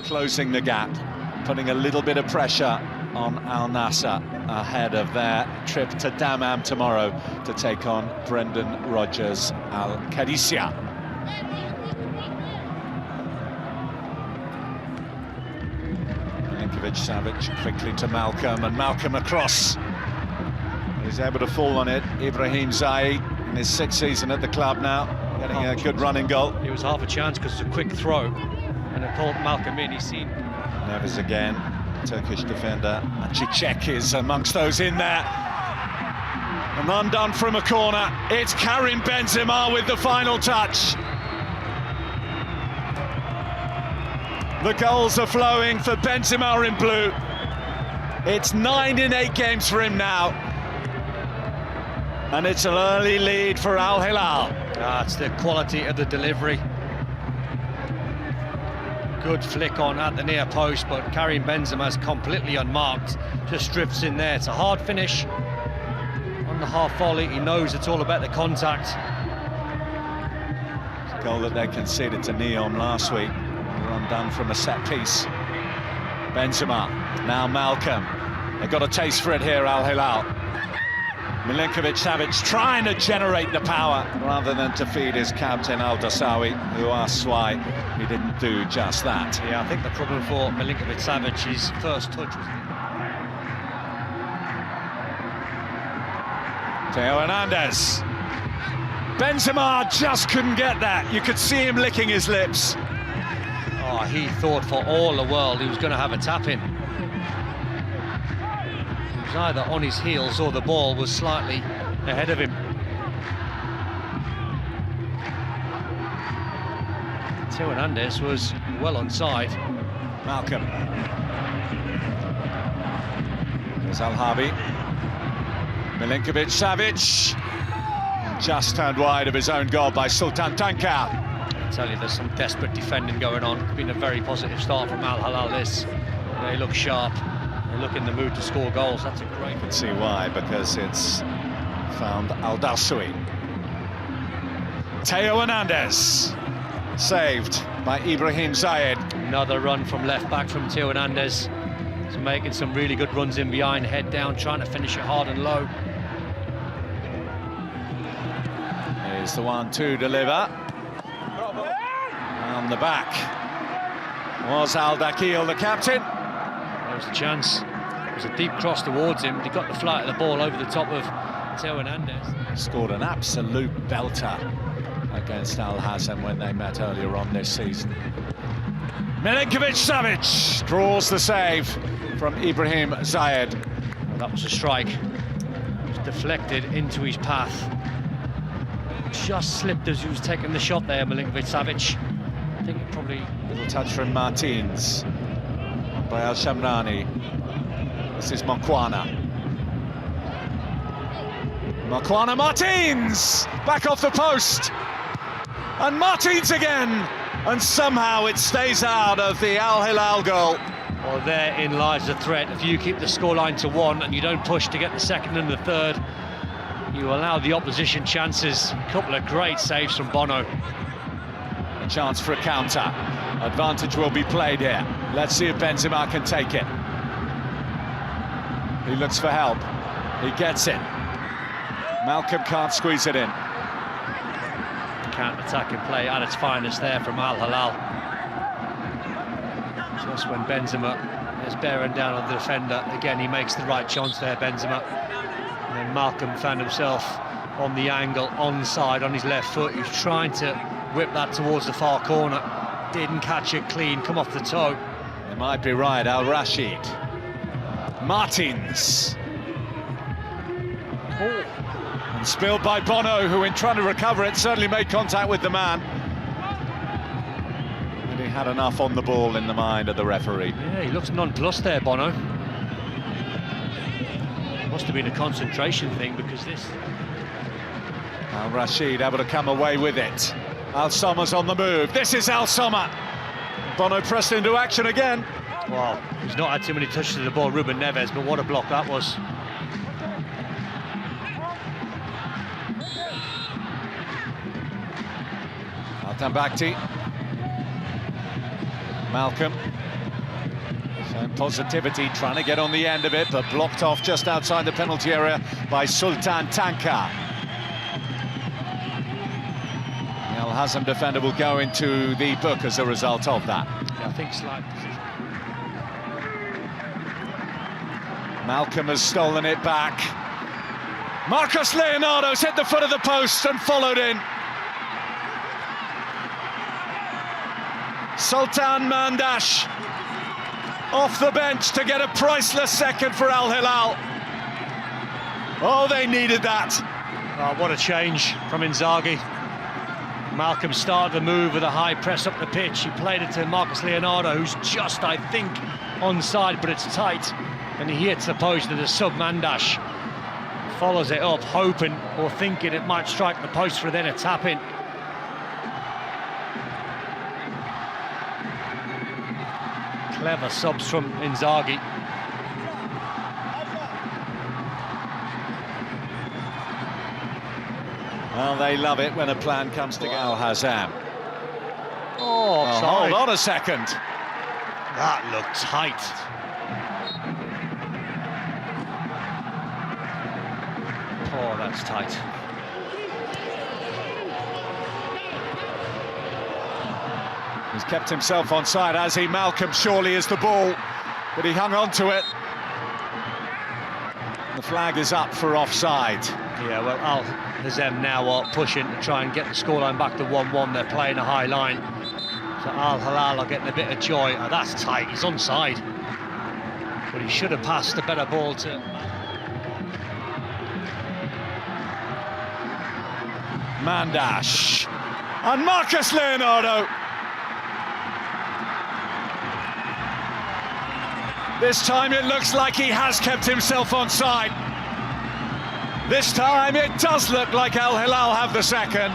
Closing the gap, putting a little bit of pressure on Al Nassr ahead of their trip to Dammam tomorrow to take on Brendan Rodgers Al Qadisiyah. Milinkovic-Savic quickly to Malcolm, and Malcolm across. He's able to fall on it. Ibrahim Zayed in his 6th season at the club now, getting a good running goal. It was half a chance because it's a quick throw, and it pulled Malcolm in. He's seen Neves again, Turkish defender. And Cicek is amongst those in there. And undone from a corner. It's Karim Benzema with the final touch. The goals are flowing for Benzema in blue. It's 9 in 8 games for him now. And it's an early lead for Al-Hilal. It's the quality of the delivery. Good flick on at the near post, but Karim Benzema's completely unmarked, just drifts in there. It's a hard finish on the half volley. He knows it's all about the contact. The goal that they conceded to Neom last week, run done from a set piece. Benzema, now Malcolm. They got a taste for it here, Al-Hilal. Milinkovic-Savic trying to generate the power rather than to feed his captain Al-Dasawi, who asks why he didn't do just that. Yeah, I think the problem for Milinkovic-Savic, his first touch was... Theo Hernandez. Benzema just couldn't get that. You could see him licking his lips. Oh, he thought for all the world he was going to have a tap-in. He was either on his heels or the ball was slightly ahead of him. Theo Hernandez was well onside. Malcolm. There's Al-Harbi. Milinkovic-Savic. Just turned wide of his own goal by Sultan Tankar. I tell you, there's some desperate defending going on. It's been a very positive start from Al-Hilal this. They look sharp. They look in the mood to score goals. That's a great... You can see why, because it's found Al-Dasawi. Theo Hernandez. Saved by Ibrahim Zayed. Another run from left back from Theo Hernandez. He's making some really good runs in behind, head down, trying to finish it hard and low. Here's the 1-2 deliver. On the back was Al-Dakhil, the captain. There was a chance. It was a deep cross towards him. He got the flight of the ball over the top of Theo Hernandez. Scored an absolute belter against Al-Hazem when they met earlier on this season. Milinkovic-Savic draws the save from Ibrahim Zayed. Well, that was a strike. It was deflected into his path. Just slipped as he was taking the shot there, Milinkovic-Savic. I think it probably... Little touch from Martins by Al-Shamrani. This is Mokwana. Mokwana, Martins! Back off the post! And Martins again! And somehow it stays out of the Al-Hilal goal. Well, therein lies the threat. If you keep the scoreline to 1 and you don't push to get the second and the third, you allow the opposition chances. A couple of great saves from Bono. A chance for a counter. Advantage will be played here. Let's see if Benzema can take it. He looks for help. He gets it. Malcolm can't squeeze it in. Counter-attacking play at its finest there from Al-Hilal. Just when Benzema is bearing down on the defender, again he makes the right chance there, Benzema. And then Malcolm found himself on the angle, onside, on his left foot. He was trying to whip that towards the far corner. Didn't catch it clean, come off the toe. You might be right, Al-Rashid. Martins. Oh. And Spilled by Bono, who in trying to recover it certainly made contact with the man. And he had enough on the ball in the mind of the referee. Yeah, he looks nonplussed there, Bono. Must have been a concentration thing, because this... Al-Rashid able to come away with it. Al-Sommer's on the move. This is Al-Sommer. Bono pressed into action again. Well, he's not had too many touches of the ball, Ruben Neves, but what a block that was. Al-Tambakti. Malcolm. Showing positivity, trying to get on the end of it, but blocked off just outside the penalty area by Sultan Tanka. The Al-Hazem defender will go into the book as a result of that. Yeah, I think slight position. Malcolm has stolen it back. Marcos Leonardo's hit the foot of the post and followed in. Sultan Mandash off the bench to get a priceless second for Al-Hilal. Oh, they needed that. Oh, what a change from Inzaghi. Malcolm started the move with a high press up the pitch. He played it to Marcos Leonardo, who's just, I think, onside, but it's tight. And he hits the post with a sub-Mandash. Follows it up, hoping or thinking it might strike the post for then a tap-in. Clever subs from Inzaghi. Well, they love it when a plan comes together. Al-Hazem. Oh, hold on a second. That looked tight. Oh, that's tight. He's kept himself on side, as he. Malcolm surely is the ball, but he hung on to it. The flag is up for offside. Yeah, well, Al-Hazem now are pushing to try and get the scoreline back to 1-1. They're playing a high line. So Al-Hilal are getting a bit of joy. Oh, that's tight, he's onside. But he should have passed a better ball to... Mandash. And Marcos Leonardo. This time it looks like he has kept himself onside. This time it does look like Al-Hilal have the second.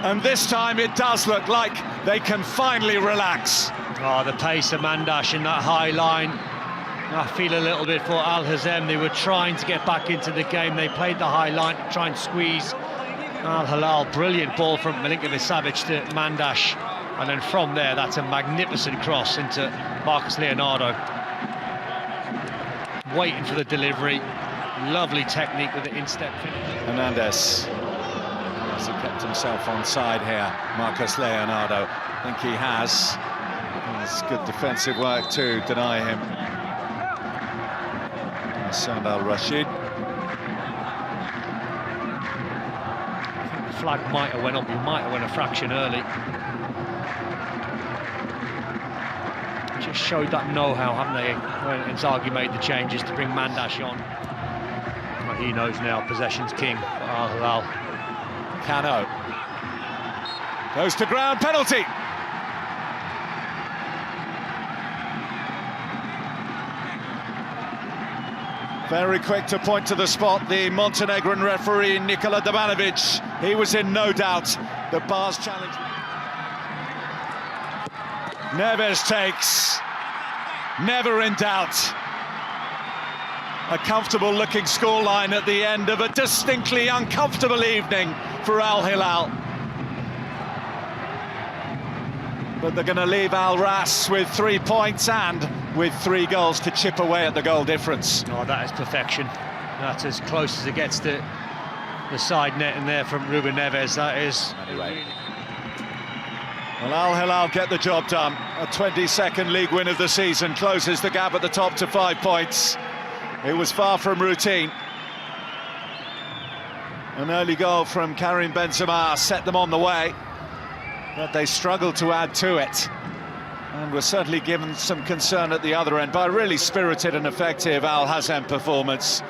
And this time it does look like they can finally relax. Oh, the pace of Mandash in that high line. I feel a little bit for Al-Hazem. They were trying to get back into the game. They played the high line to try and squeeze Al-Hilal. Brilliant ball from Milinkovic-Savic to Mandash. And then from there, that's a magnificent cross into Marcos Leonardo. Waiting for the delivery. Lovely technique with the instep finish. Hernandez has he kept himself on side here. Marcos Leonardo, I think he has. It's good defensive work to deny him. Hassan Al-Rashid. I think the flag might have went up. He might have went a fraction early. Just showed that know-how, haven't they, when Inzaghi made the changes to bring Mandash on. Well, he knows now possession's king for Al-Hilal. Cano goes to ground, penalty. Very quick to point to the spot, the Montenegrin referee Nikola Dabanovic. He was in no doubt. The bar's challenge. Neves takes, never in doubt. A comfortable looking scoreline at the end of a distinctly uncomfortable evening for Al-Hilal. But they're going to leave Al-Ras with 3 points and with 3 goals to chip away at the goal difference. Oh, that is perfection. That's as close as it gets to the side net in there from Ruben Neves. That is... Anyway. Well, Al-Hilal get the job done. A 22nd league win of the season closes the gap at the top to 5 points. It was far from routine. An early goal from Karim Benzema set them on the way, but they struggled to add to it. And were certainly given some concern at the other end by a really spirited and effective Al-Hazem performance.